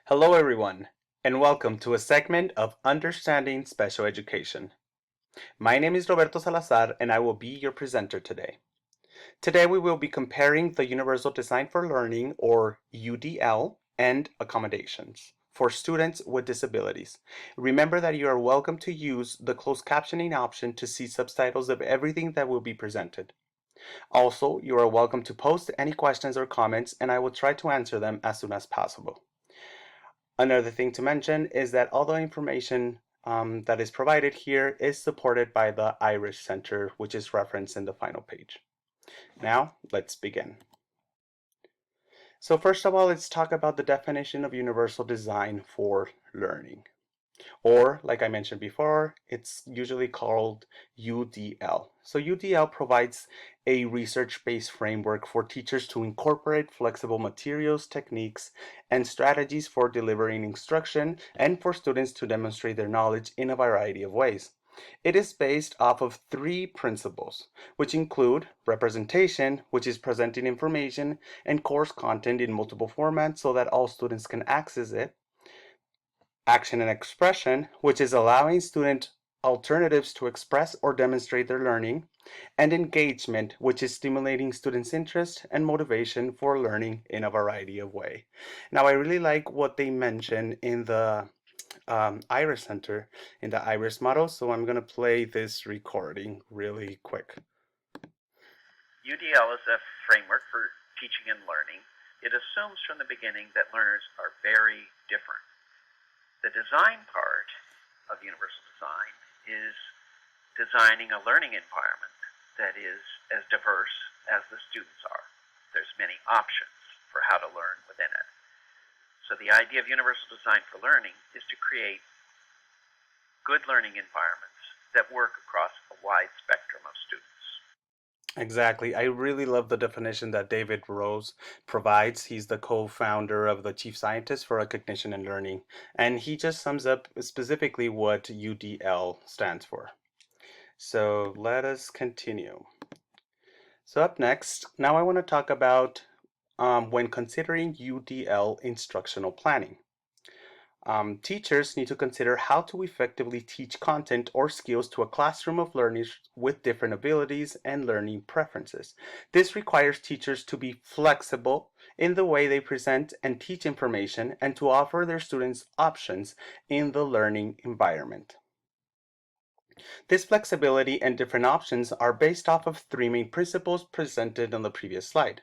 Hello everyone, and welcome to a segment of Understanding Special Education. My name is Roberto Salazar and I will be your presenter today. Today we will be comparing the Universal Design for Learning, or UDL, and accommodations for students with disabilities. Remember that you are welcome to use the closed captioning option to see subtitles of everything that will be presented. Also, you are welcome to post any questions or comments and I will try to answer them as soon as possible. Another thing to mention is that all the information that is provided here is supported by the Irish Center, which is referenced in the final page. Now, let's begin. So first of all, let's talk about the definition of universal design for learning. Or, like I mentioned before, it's usually called UDL. So UDL provides a research-based framework for teachers to incorporate flexible materials, techniques, and strategies for delivering instruction and for students to demonstrate their knowledge in a variety of ways. It is based off of three principles, which include representation, which is presenting information and course content in multiple formats so that all students can access it; action and expression, which is allowing student alternatives to express or demonstrate their learning; and engagement, which is stimulating students' interest and motivation for learning in a variety of ways. Now, I really like what they mention in the Iris Center, in the Iris model, so I'm going to play this recording really quick. UDL is a framework for teaching and learning. It assumes from the beginning that learners are very different. The design part of universal design is designing a learning environment that is as diverse as the students are. There's many options for how to learn within it. So the idea of universal design for learning is to create good learning environments that work across a wide spectrum of students. Exactly. I really love the definition that David Rose provides. He's the co-founder of the Chief Scientist for Recognition and Learning, and he just sums up specifically what UDL stands for. So let us continue. So up next, now I want to talk about when considering UDL instructional planning. Teachers need to consider how to effectively teach content or skills to a classroom of learners with different abilities and learning preferences. This requires teachers to be flexible in the way they present and teach information and to offer their students options in the learning environment. This flexibility and different options are based off of three main principles presented on the previous slide.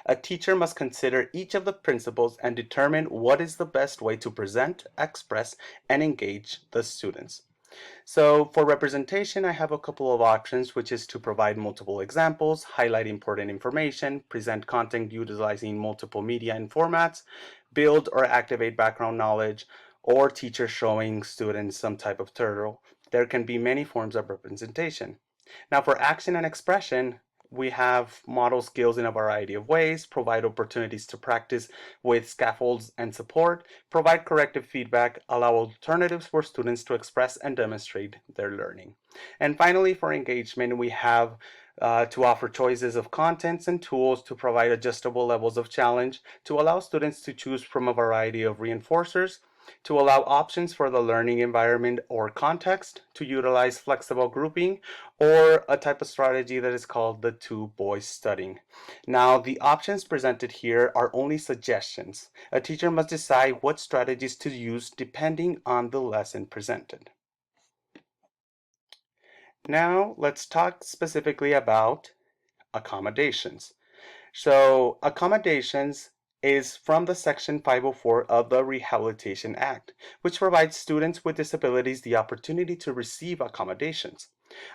A teacher must consider each of the principles and determine what is the best way to present, express, and engage the students. So for representation, I have a couple of options, which is to provide multiple examples, highlight important information, present content utilizing multiple media and formats, build or activate background knowledge, or teacher showing students some type of tutorial. There can be many forms of representation. Now for action and expression, we have model skills in a variety of ways, provide opportunities to practice with scaffolds and support, provide corrective feedback, allow alternatives for students to express and demonstrate their learning. And finally, for engagement, we have to offer choices of contents and tools to provide adjustable levels of challenge, to allow students to choose from a variety of reinforcers, to allow options for the learning environment or context, to utilize flexible grouping, or a type of strategy that is called the two-boys studying. Now, the options presented here are only suggestions. A teacher must decide what strategies to use depending on the lesson presented. Now, let's talk specifically about accommodations. So accommodations is from the Section 504 of the Rehabilitation Act, which provides students with disabilities the opportunity to receive accommodations.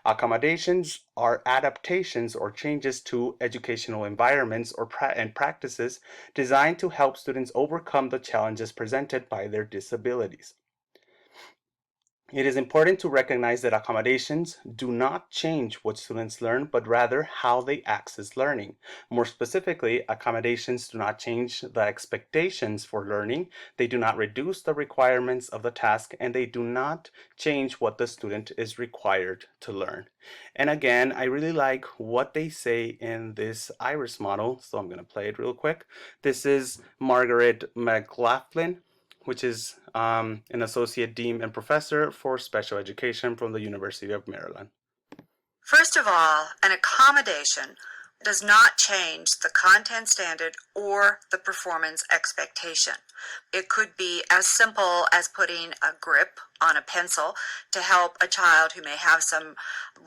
Accommodations are adaptations or changes to educational environments and practices designed to help students overcome the challenges presented by their disabilities. It is important to recognize that accommodations do not change what students learn, but rather how they access learning. More specifically, accommodations do not change the expectations for learning, they do not reduce the requirements of the task, and they do not change what the student is required to learn. And again, I really like what they say in this IRIS model, so I'm going to play it real quick. This is Margaret McLaughlin, which is an associate dean and professor for special education from the University of Maryland. First of all, an accommodation does not change the content standard or the performance expectation. It could be as simple as putting a grip on a pencil to help a child who may have some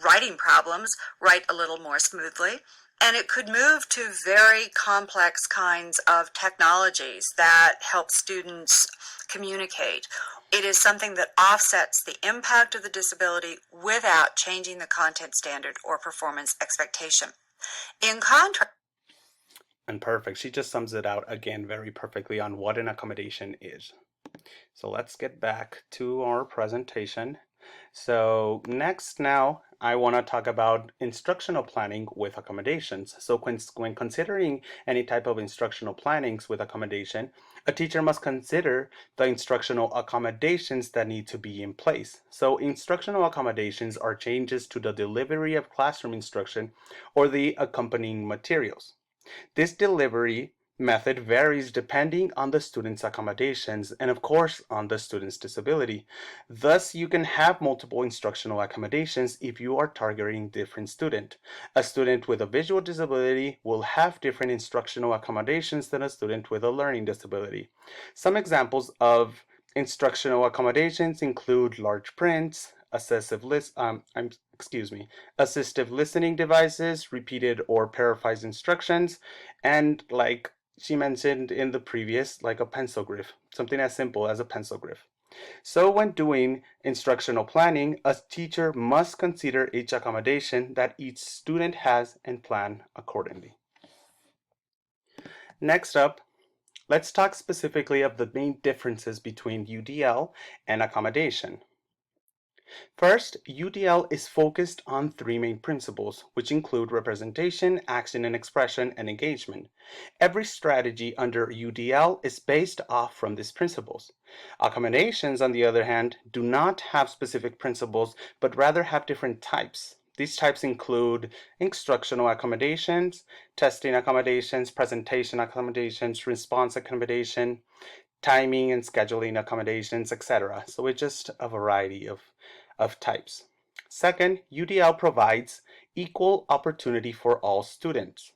writing problems write a little more smoothly. And it could move to very complex kinds of technologies that help students communicate. It is something that offsets the impact of the disability without changing the content standard or performance expectation. In contrast, And perfect. She just sums it out again very perfectly on what an accommodation is. So let's get back to our presentation. So next now, I want to talk about instructional planning with accommodations. So when considering any type of instructional plannings with accommodation, a teacher must consider the instructional accommodations that need to be in place. So instructional accommodations are changes to the delivery of classroom instruction or the accompanying materials. This delivery method varies depending on the student's accommodations and of course on the student's disability. Thus, you can have multiple instructional accommodations if you are targeting different student. A student with a visual disability will have different instructional accommodations than a student with a learning disability. Some examples of instructional accommodations include large prints, assistive listening devices, repeated or paraphrased instructions, and like she mentioned in the previous, like a pencil grip, something as simple as a pencil grip. So when doing instructional planning, a teacher must consider each accommodation that each student has and plan accordingly. Next up, let's talk specifically of the main differences between UDL and accommodation. First, UDL is focused on three main principles, which include representation, action and expression, and engagement. Every strategy under UDL is based off from these principles. Accommodations, on the other hand, do not have specific principles, but rather have different types. These types include instructional accommodations, testing accommodations, presentation accommodations, response accommodation, timing and scheduling accommodations, etc. So it's just a variety of types. Second, UDL provides equal opportunity for all students.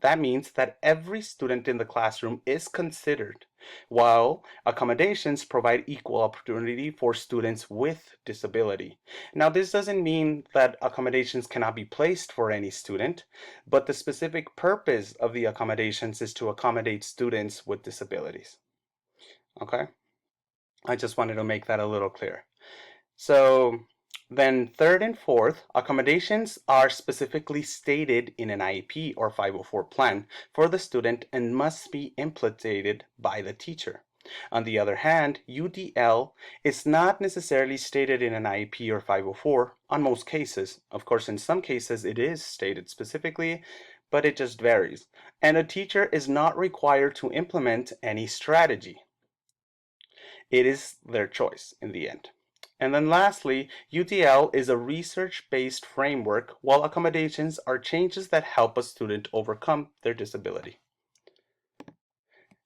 That means that every student in the classroom is considered, while accommodations provide equal opportunity for students with disability. Now, this doesn't mean that accommodations cannot be placed for any student, but the specific purpose of the accommodations is to accommodate students with disabilities. Okay? I just wanted to make that a little clear. So then third and fourth, accommodations are specifically stated in an IEP or 504 plan for the student and must be implemented by the teacher. On the other hand, UDL is not necessarily stated in an IEP or 504 on most cases. Of course, in some cases it is stated specifically, but it just varies. And a teacher is not required to implement any strategy. It is their choice in the end. And then lastly, UDL is a research-based framework, while accommodations are changes that help a student overcome their disability.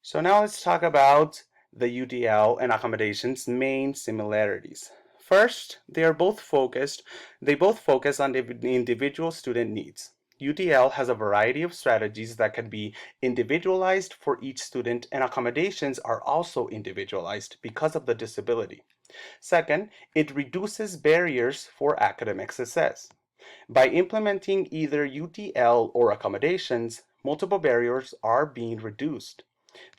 So now let's talk about the UDL and accommodations' main similarities. First, they both focus on the individual student needs. UDL has a variety of strategies that can be individualized for each student, and accommodations are also individualized because of the disability. Second, it reduces barriers for academic success. By implementing either UDL or accommodations, multiple barriers are being reduced.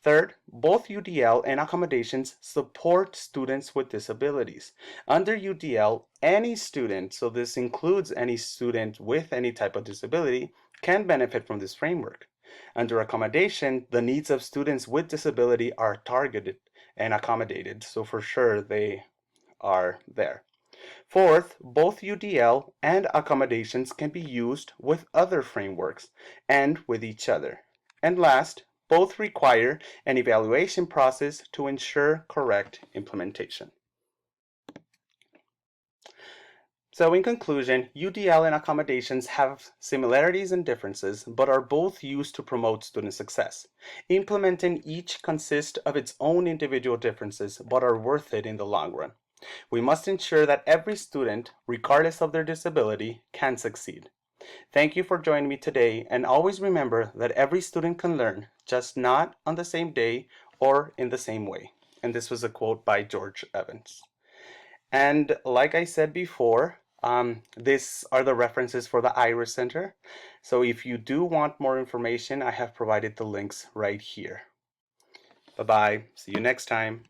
Third, both UDL and accommodations support students with disabilities. Under UDL, any student, so this includes any student with any type of disability, can benefit from this framework. Under accommodation, the needs of students with disability are targeted and accommodated, so for sure they are there. Fourth, both UDL and accommodations can be used with other frameworks and with each other. And last, both require an evaluation process to ensure correct implementation. So in conclusion, UDL and accommodations have similarities and differences, but are both used to promote student success. Implementing each consists of its own individual differences, but are worth it in the long run. We must ensure that every student, regardless of their disability, can succeed. Thank you for joining me today, and always remember that every student can learn, just not on the same day or in the same way. And this was a quote by George Evans. And like I said before, these are the references for the Iris Center. So if you do want more information, I have provided the links right here. Bye-bye. See you next time.